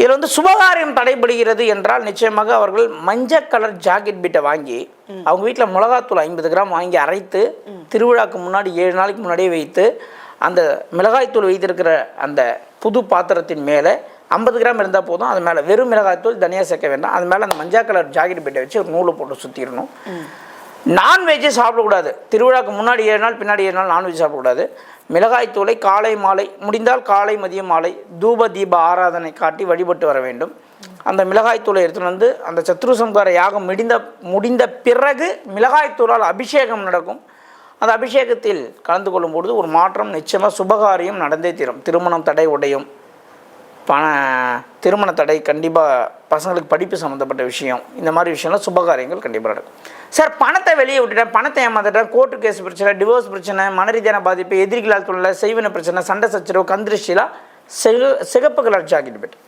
இதில் வந்து சுபகாரியம் தடைபடுகிறது என்றால் நிச்சயமாக அவர்கள் மஞ்சள் கலர் ஜாக்கெட் பீட்டை வாங்கி அவங்க வீட்டில் மிளகாத்தூள் 50 கிராம் வாங்கி அரைத்து திருவிழாக்கு முன்னாடி 7 நாளைக்கு முன்னாடியே வைத்து அந்த மிளகாய்த்தூள் வைத்திருக்கிற அந்த புது பாத்திரத்தின் மேலே 50 கிராம் இருந்தால் போதும். அது மேலே வெறும் மிளகாய்த்தூள் தனியாக சேர்க்க வேண்டாம். அது மேலே அந்த மஞ்சள் கலர் ஜாக்கெட் பீட்டை வச்சு ஒரு நூலை போட்டு சுற்றிடணும். நான்வெஜ்ஜு சாப்பிடக்கூடாது. திருவிழாக்கு முன்னாடி 7 நாள் பின்னாடி 7 நாள் நான்வெஜ் சாப்பிடக்கூடாது. மிளகாய்த்தூளை காலை மாலை முடிந்தால் காலை மதியம் மாலை தூப தீப ஆராதனை காட்டி வழிபட்டு வர வேண்டும். அந்த மிளகாய்த்தூளை எடுத்துகிட்டு வந்து அந்த சத்ரு சம்ஹார யாகம் முடிந்த பிறகு மிளகாய்த்தூளால் அபிஷேகம் நடக்கும். அந்த அபிஷேகத்தில் கலந்து கொள்ளும்பொழுது ஒரு மாற்றம் நிச்சயமாக சுபகாரியம் நடந்தே தீரும். திருமணம் தடை உடையும். திருமண தடை கண்டிப்பாக பசங்களுக்கு படிப்பு சம்மந்தப்பட்ட விஷயம், இந்த மாதிரி விஷயம்லாம் சுபகாரியங்கள் கண்டிப்பாக நடக்கும். சார் பணத்தை வெளியே விட்டுட்டேன், பணத்தை ஏமாத்திட்டேன், கோர்ட்டு கேஸ் பிரச்சனை, டிவோர்ஸ் பிரச்சனை, மனரீதியான பாதிப்பு, எதிரிகளால் தொழில செய்வன பிரச்சனை, சண்டை சச்சரவு, கந்திருஷ்டிலாம் சிகப்பு கலர் ஜாக்கெட் பெட்டு